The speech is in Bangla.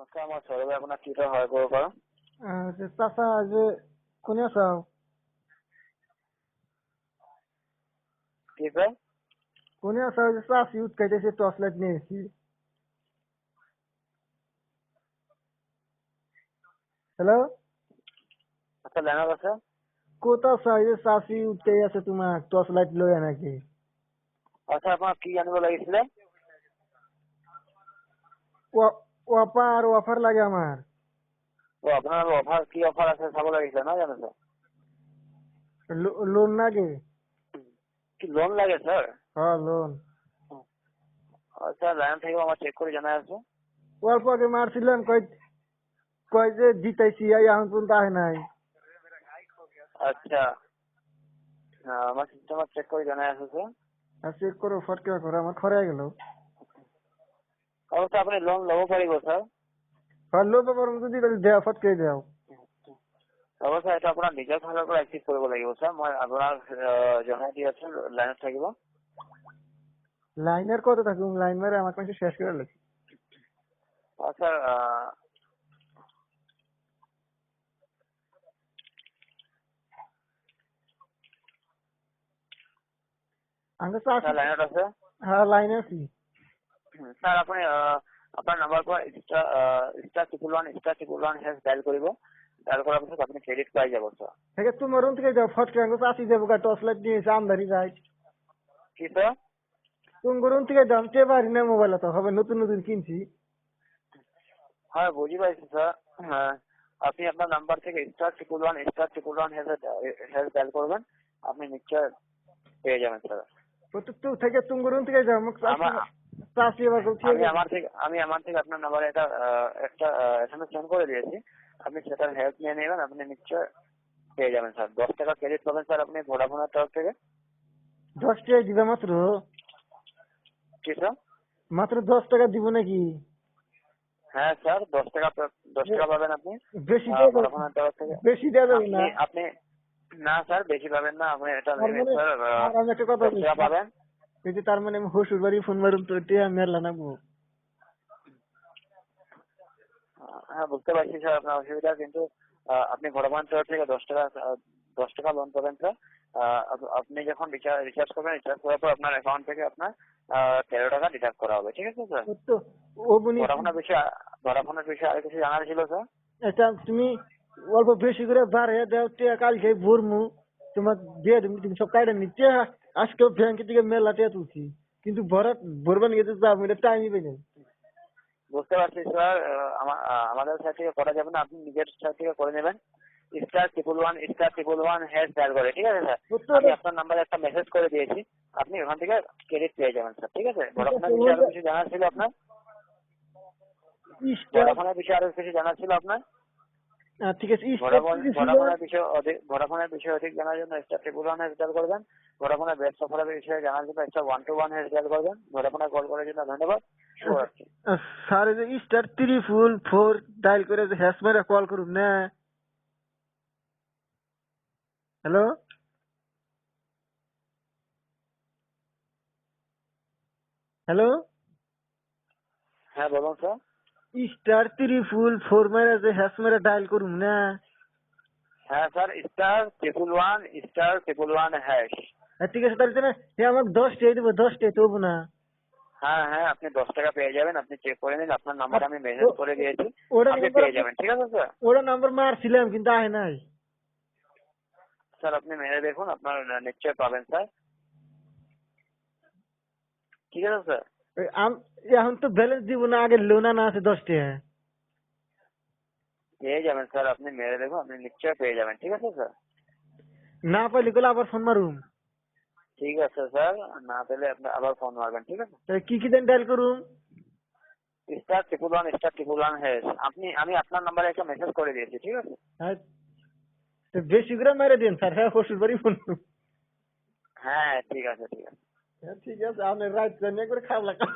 নমস্কাৰ, মই সৌৰভে আপোনাক কি সহায় কৰিব পাৰোঁ? চাচা যে কোনে চাও কি কয়? কোনে চাও যে চাষি উৎকাইতেছে টর্চ লাইট নিয়ে এসেছি। হ্যালো, আচ্ছা লাইনত আছে। কোথাও চাই যে চাষি উৎকাই আছে তোমাক টর্চ লাইট লয় নাকি? আচ্ছা আপোনাক কি জানিব লাগিছিলে? অফার লাগে আমার। আপোনাৰ অফাৰ কি অফাৰ আছে চাব লাগিছিলে নহয় জানো স্যাৰ? লোন লাগে? কি লোন লাগে স্যার? হ্যাঁ লোন। আচ্ছা লাইনত থাকিব, মই চেক কৰি জনাই আছো। অল্প আগে মারছিলাম কয় যে জিতাইছি এখন পর্যন্ত আহে নাই। আচ্ছা মই চিষ্টেমত চেক কৰি জনাই আছো স্যার। চেক করো ফটকে করো আমার খরাই গেল। অৱশ্যে আপুনি লোন ল'ব পাৰিব স্যার। লোন পাবার যদি দেওয়া ফটকে দেও। অৱশ্যে এটা আপোনাৰ নিজৰ ফালৰ পৰা এক্টিভ কৰিব লাগিব স্যার। মই আপোনাক জনাই দি আছো, লাইনত থাকিব। লাইনের কত থাকুম, লাইন মারে আমার কাছে শেষ করে লাগছে। স্যার আমি চাষি। লাইনত আছে। হ্যাঁ লাইনে আছি। স্যার আপুনি আপোনাৰ নাম্বাৰ পৰা *1*1 হেছ ডায়াল কৰিব। ডায়াল কৰাৰ পিছত আপুনি ক্ৰেডিট পাই যাব স্যার। তোমার রুম থেকে যাও ফটকে আঙ্গো চাষি যাবো গা টর্চ লাইট নিয়ে আমদানি যায়। কি স্যার? তোমার রুম থেকে দাম চেয়ে পারি না, মোবাইল তো হবে নতুন নতুন কিনছি। হ্যাঁ বুঝি পাইছি স্যার। হ্যাঁ আপনি আপনার নাম্বার থেকে *1*1 হেছ ডায়াল করবেন, আপনি নিশ্চয় পেয়ে যাবেন স্যার। তো থেকে তোমার রুম থেকে যাও মুখ চাষি এবার আমি আমার থেকে আপনার নাম্বারে একটা এসএমএস সেন্ড করে দিয়েছি। আপনি সেটার হেল্প নিয়ে নেবেন, আপনি নিশ্চয় পেয়ে যাবেন স্যার। 10 টাকা ক্রেডিট পাবেন স্যার আপনি ভোডাফোনের তরফ থেকে। 10 টাকা দিবে মাত্র? কি স্যার? মাত্র 10 টাকা দিব নাকি? হ্যাঁ স্যার 10 টাকা পাবেন আপনি বেশি ভোডাফোনের তরফ থেকে। বেশি দেওয়া যাবে না? আপনি না স্যার বেশি পাবেন না, আপনি এটা তার নেবেন মানে স্যার। আমি একটা কথা 10 টাকা পাবেন। বলছি, তার মানে আমি হসুর বাড়ি ফোন মারুম তো টিয়া মেরলা না গো। হ্যাঁ বুঝতে পারছি স্যার আপনার অসুবিধা, কিন্তু আপনি ভোডাফোন তরফ থেকে 10 টাকা লোন পাবেন স্যার। আপনি যখন রিচার্জ করবেন, রিচার্জ করার পর আপনার অ্যাকাউন্ট থেকে আপনার 13 টাকা ডিডাক্ট করা হবে, ঠিক আছে স্যার? তো ও বুনি ভোডাফোনের বিষয়ে আর কিছু জানার ছিল স্যার? এটা তুমি অল্প বেশি করে বাড়িয়ে দাও, টিয়া কালকে ভরমু তোমার দিয়ে দেবো। তুমি সব কাইডে নিচ্ছে আজকেও ব্যাংক থেকে মেলা টিয়া তুলছি, কিন্তু ভরবার নিয়ে যাবো এটা টাইমই পাই না। বুঝতে পারছি স্যার। আমাদের সাইড থেকে করা যাবে না, আপনি নিজের সাইড থেকে করে নেবেন। *1*1 হেজ ডায়াল করে, ঠিক আছে স্যার? আমি আপনার নাম্বারে একটা মেসেজ করে দিয়েছি, আপনি ওখান থেকে ক্রেডিট পেয়ে যাবেন স্যার, ঠিক আছে? ভোডাফোনের বিষয়ে আরো কিছু জানার ছিল আপনার? ভোডাফোনের বিষয়ে আরো কিছু জানার ছিল আপনার? ঠিক আছে। ভোডাফোনের বিষয়ে অধিক জানার জন্য *1*1 হেজ ডায়াল করবেন। ভোডাফোনের বেস্ট অফারের বিষয়ে জানার জন্য *121 হেজ ডায়াল করবেন। ভোডাফোনে কল করার জন্য ধন্যবাদ। শুভরাত্রি। স্যার এই যে *344 ডায়াল করে যে হ্যাশ মেরে কল করুন না। হ্যালো হ্যালো, হ্যাঁ বলুন স্যার। *344 মেরে যে হ্যাশ মেরে ডায়াল করুন না। হ্যাঁ স্যার *111 হ্যাশ। ঠিক আছে, তাহলে আমাকে 10 টাকা দেবো, 10 টাকা তবু না? হ্যাঁ আপনি 10 টাকা পেয়ে যাবেন, আপনি চেক করে নিন। আপনার নাম্বার আমি মেসেজ করে দিয়েছি, আপনি পেয়ে যাবেন, ঠিক আছে স্যার? ওটা নাম্বার মারছিলাম কিন্তু আহে নাই। স্যার আপনি মেরে দেখুন, আপনার নিশ্চয় পাবেন স্যার, ঠিক আছে স্যার? এখন তো ব্যালেন্স দিব না, আগে লোন আনা আছে 10 টাকা। পেয়ে যাবেন স্যার, আপনি মেরে দেখুন, আপনি নিশ্চয় পেয়ে যাবেন, ঠিক আছে স্যার? না পাইলে গেলে আবার ফোন মারুম। ঠিক আছে স্যার, না পেলে আপনি আবার ফোন মারবেন, ঠিক আছে? কি কি দেন ডায়াল করুম? *111 হ্যাশ। আমি আপনার নাম্বারে একটা মেসেজ করে দিয়েছি, ঠিক আছে? বেশি করে মেরে দিন স্যার, হ্যাঁ শ্বশুর বাড়ি ফোন। হ্যাঁ ঠিক আছে। ঠিক আছে, আপনি রাত জানিয়ে করে খাওয়া লাগা।